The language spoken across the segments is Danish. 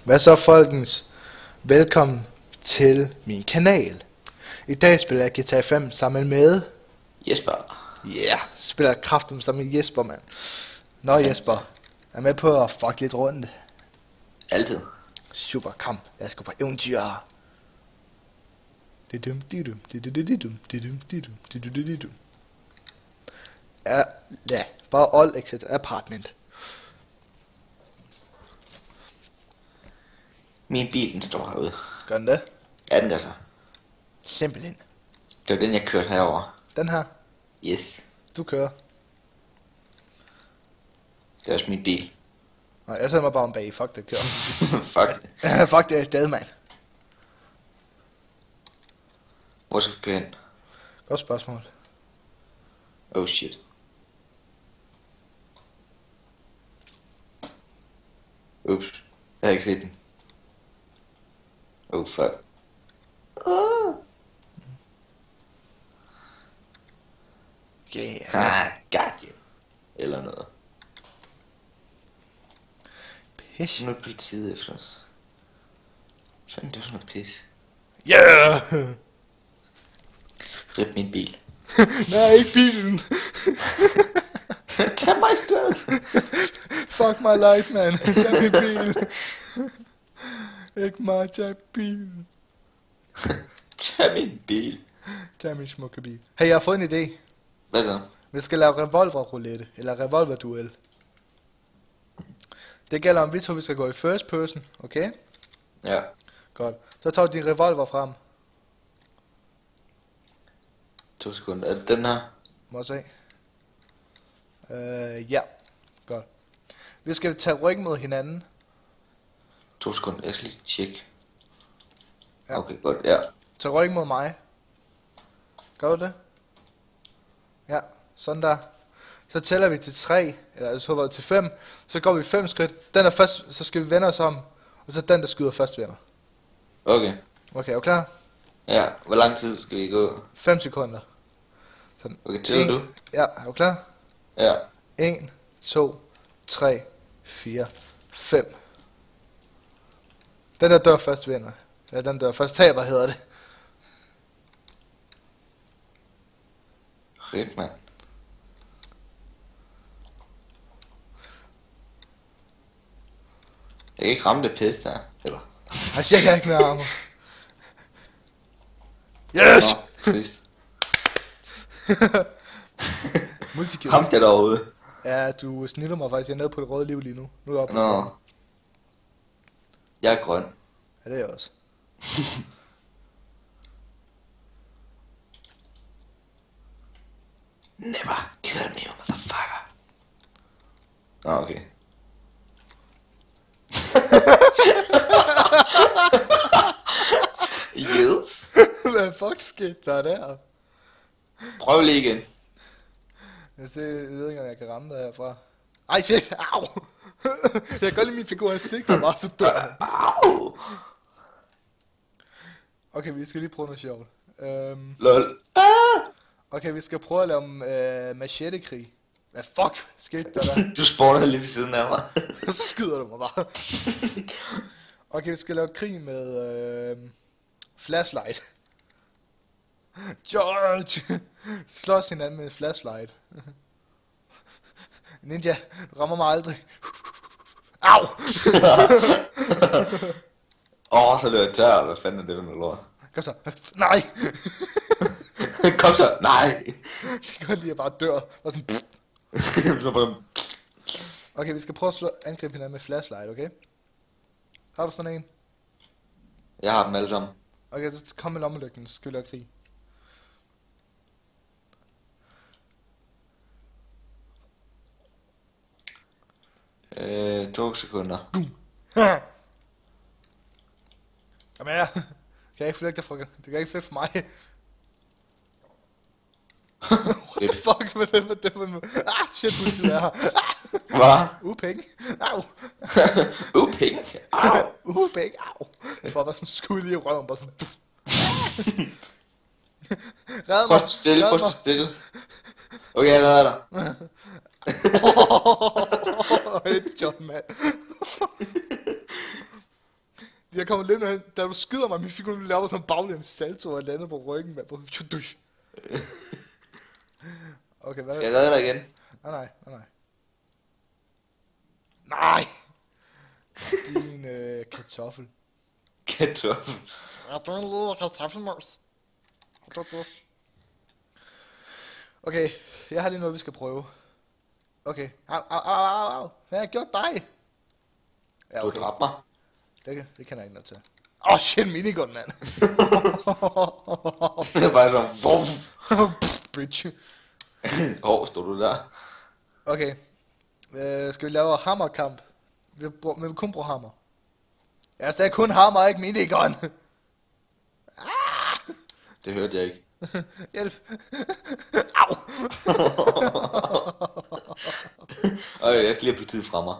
Hvad så, folkens? Velkommen til min kanal. I dag spiller jeg GTA 5 sammen med Jesper. spiller jeg kraften sammen med Jesper, mand. Nå Jesper, er med på at fuck lidt rundt? Altid. Super, kom. Jeg skal på eventyr. Ja, bare all exit apartment. Min bil, den står herude. Gør den det? Er den der så? Simpelthen. Det var den, jeg kørte herover. Den her, Yes. du kører. Det er også min bil. Nej, jeg sætter mig bare om bag. Fuck det, kører. Fuck. Fuck det er i stedet, mand. Hvor skal vi køre hen? Godt spørgsmål. Oh shit. Ups. Jeg har ikke set den. Oh fuck. Yeah. Got you. Eller noget. Pis. Nu er politiet efter os. Fanden, det er sådan noget pis. Yeah! Rip min bil. Nej, ikke bilen. Tag mig i stedet. Fuck my life, man. Tag min bil. Ikke mig, tag bilen. Tag min bil. Tag min smukke bil. Hey, jeg har fået en idé. Hvad så? Vi skal lave revolver-roulette. Eller revolver-duel. Det gælder om vi to, vi skal gå i first person. Okay? Ja. Godt. Så tager du din revolver frem. 2 sekunder. Er det den her? Må jeg se. Ja. Godt. Vi skal tage ryggen mod hinanden. 2 sekunder. Jeg skal lige tjekke. Ja. Okay, godt. Ja. Tag ryggen mod mig. Gør du det? Ja, sådan der. Så tæller vi til 3, eller så var det til 5. Så går vi 5 skridt. Den der først, så skal vi vende os om. Og så den, der skyder først, vinder. Okay. Okay, er du klar? Ja. Hvor lang tid skal vi gå? 5 sekunder. Sådan. Okay, tæller du? Ja, er du klar? Ja. 1, 2, 3, 4, 5. Den der dør først vinder. Eller den dør først taber, hedder det. Rip, mand. Jeg kan ikke ramme det pis der. Eller? Altså, jeg kan ikke mere armor. Yes! Nå, trist. Multikill. Ramte jeg derude? Ja, du snitter mig faktisk. Jeg er nede på det røde liv lige nu. Nu er jeg oppe. Nå. Jeg er grøn. Ja, det er jeg også. Never kill me, motherfucker. Nå, okay. Yes. Hvad fuck skete der der? Prøv lige igen. Jeg ved ikke, om jeg kan ramme dig herfra. Ej, fedt! Au! Jeg kan godt lide min figur, jeg sigter bare så dør. Au. Okay, vi skal lige prøve noget sjovt. Lol. Okay, vi skal prøve at lave machete-krig. Hvad fuck skete der der? Du spawnede lige ved siden af mig. Så skyder du mig bare. Okay, vi skal lave krig med flashlight. George! Slås hinanden med flashlight. Ninja, du rammer mig aldrig. Au! Så løb jeg tør. Hvad fanden er det for noget lort? Kom så. Nej! Kom så. Nej. Jeg kan godt lide, at jeg bare dør. Og sådan, Så bare... okay, vi skal prøve at angribe hinanden med flashlight, okay? Har du sådan en? Jeg har dem alle sammen. Okay, så kom med lommelygten, så skal vi lave krig. Øh, 2 sekunder. Kom her. Kan jeg ikke flygte derfra? Det kan ikke flygte for mig. What the fuck med det? Ah, shit, politiet er her. Hvad? Penge. Au. Pink. Au. Penge. Au. For bare sådan skud lige i røven, bare sådan. Red mig. Prøv at stå stille, prøv at stå stille. Okay, jeg redder dig. Headshot, mand. Jeg kommer lidt hen, da du skyder mig, min figur laver sådan en baglæns salto og lander på ryggen, mand. Okay, hvad? Skal jeg redde dig igen? Nej. Nej! Din kartoffel. Kartoffel. Jeg er en lille kartoffelmos. Okay, jeg har lige noget, vi skal prøve. Okay. Au. Hvad har jeg gjort dig? Ja, Du okay. dræbte mig. Det kan jeg ikke noget til. Shit, minigun, mand. Det er bare sådan, Bitch. stod du der? Okay. Skal vi lave hammerkamp? Vi vil kun bruge hammer. Ja, så er kun hammer, ikke minigun. Det hørte jeg ikke. Hjælp. Au. Jeg skal lige have politiet fra mig.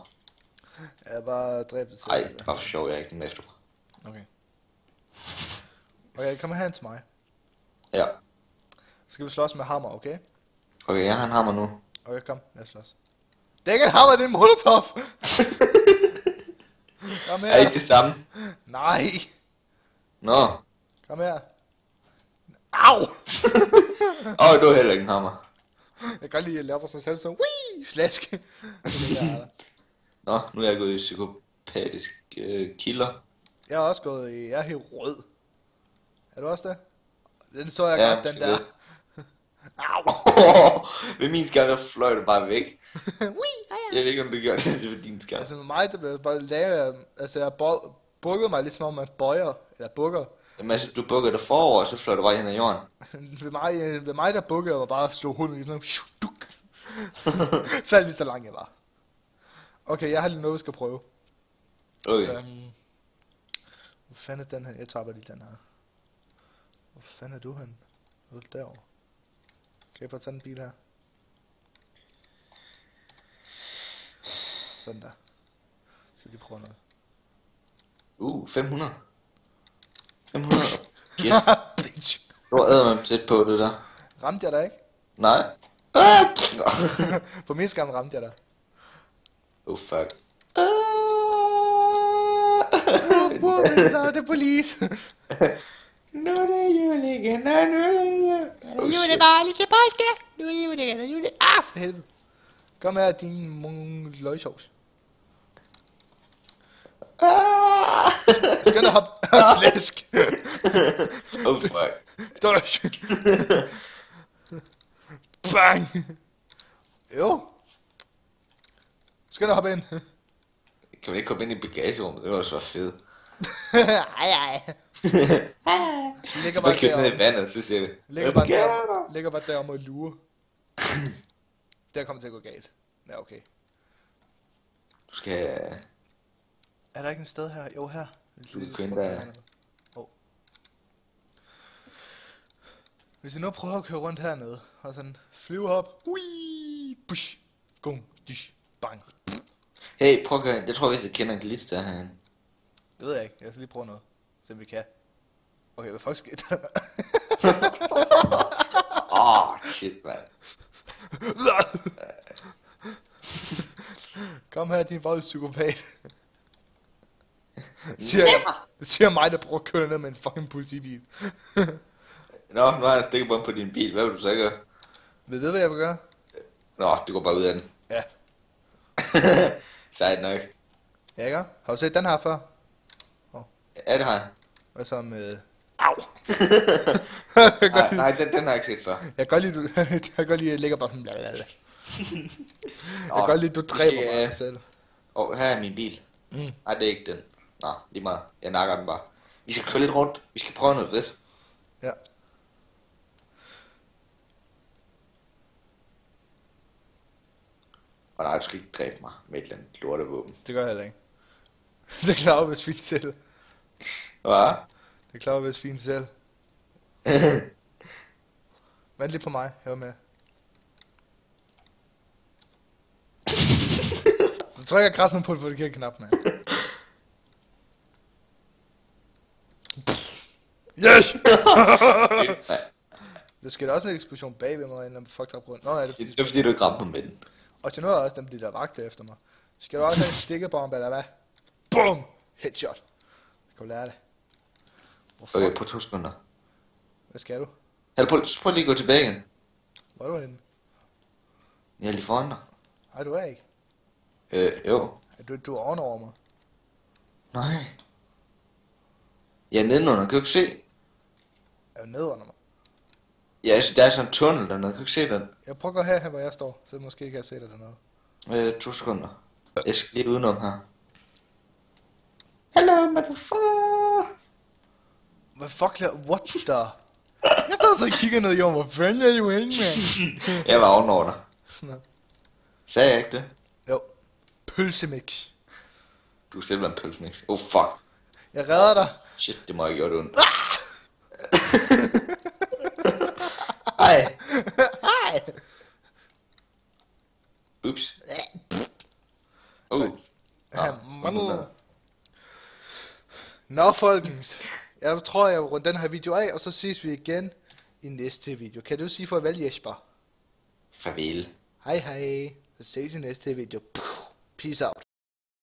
Jeg bare dræbte det til. Ej, det var for sjov, jeg er ikke den mester. Okay, kom hen til mig. Ja. Så skal vi slås med hammer, okay? Okay, jeg har en hammer nu. Okay, kom, lad os slås. Det er ikke en hammer, det er en molotov. Kom her. Er ikke det samme? Nej. Nå. Kom her. Au. Det var heller ikke en hammer. Jeg kan godt lide at lave på sådan selv så. Wii! Slask. Nå, nu er jeg gået i psykopatisk kilder. Jeg er også gået i... Jeg er helt rød. Er du også det? Den så jeg Ja, godt, den der. Au. Ved min skærm, der fløj det bare væk. Wii! Jeg ved ikke, om det gør det ved din skærm. Altså med mig, der blev bare lavet... Altså jeg bukkede mig ligesom om man bøjer. Eller bukker. Jamen altså, du bukker dig forover, og så fløj du bare hen ad jorden. ved mig der bukkede jeg mig bare slog hovedet i sådan noget. Faldt lige så langt jeg var. Okay, jeg har lige noget, vi skal prøve. Okay. Hvor fanden er den her? Jeg tager bare lige den her. Hvor fanden er du hen? Du er derovre. Kan jeg bare tage den bil her? Sådan der. Skal vi lige prøve noget. 500. 500. Yes. Bitch. Du var tæt på det der. Ramte jeg dig ikke? Nej. På min skærm ramte jeg dig. Fuck. Så er det police. Nu er det jul igen, nu er det jul. Nu er det bare lige til påske. Nu er det jul igen, nu er det... for helvede. Kom her, din løgsovs. Skynd dig hop. Slæsk. Fuck. Dodge. Bang. Jo. Skynd dig hop ind. Kan man ikke komme ind i bagagerummet? Det var så fedt. Ej. Ligger Bare bare kørt ned i derom. vandet, så siger det. Ligger bare derom og lurer. Der kommer til at gå galt. Ja, okay. Du skal... Er der ikke en sted her? Jo, her. Du kan køre ind der. Hvis jeg nu prøver at køre rundt hernede, og sådan flyve op. Ui, bush, gong, dish, bang. Hey, prøv at køre ind. Jeg tror, hvis jeg kender en glitch der herinde. Det ved jeg ikke. Jeg skal lige prøve noget. Se om vi kan. Okay, hvad fuck skete der? Shit, man. Kom her, din vold psykopat. Siger mig, der prøver at køre ned med en fucking politibil. Nå, nu har jeg stikket på din bil. Hvad vil du så gøre? Ved du, hvad jeg vil gøre? Nå, det går bare ud af den. Ja. Sejt nok. Ja, ikke? Har du set den her før? Ja, det har jeg. Hvad så med... Au! nej, den har jeg ikke set før. Jeg kan godt lide, jeg kan godt lide, at jeg ligger bare sådan blablabla. Jeg kan godt lide, at du dræber mig selv. Her er min bil. Nej, det er ikke den. Nå, lige meget. Jeg nakker den bare. Vi skal køre lidt rundt. Vi skal prøve noget fedt. Ja. Og nej, du skal ikke dræbe mig med et eller andet lortevåben. Det gør jeg heller ikke. Det klarer jeg vist fint selv. Hvad? Det klarer jeg vist fint selv. Vent lige på mig, hør med. Så trykker jeg kraften på den forkerte knap, mand. Yes! Der sker også en eksplosion bagved mig, en eller anden fucked up grund. Nå, er det Det er fordi, du ikke ramte mig med den. Og til noget også dem, de der vagter efter mig. Skal du også have en stikkebombe, eller hvad? Boom! Headshot. Skal du lære det? Okay, på 2 sekunder. Hvad skal du? Prøv lige at gå tilbage igen. Hvor er du henne? Jeg er lige foran dig. Nej, du er ikke. Jo. Du er ovenover mig. Nej. Jeg er nedenunder, kan du ikke se? Er du nede under mig? Ja, altså, der er sådan en tunnel dernede, kan du ikke se den? Jeg prøver at gå herhen, hvor jeg står, så måske kan jeg se dig dernede. 2 sekunder. Jeg skal lige udenom her. Hello, motherfucker. Hvad fuck laver... What the... Jeg står så og kigger ned i jorden, hvor fanden er du henne, mand? Jeg var ovenover dig. Nå. Sagde jeg ikke det? Jo. Pølsemix. Du er simpelthen pølsemix. Oh fuck. Jeg redder dig. Shit, det må jeg gjort ondt. Hej. Hej. Ups. Nå, folkens. Jeg tror, jeg vil runde den her video af, og så ses vi igen i næste video. Kan du sige farvel, Jesper? Farvel. Hej hej. Så ses i næste video. Peace out.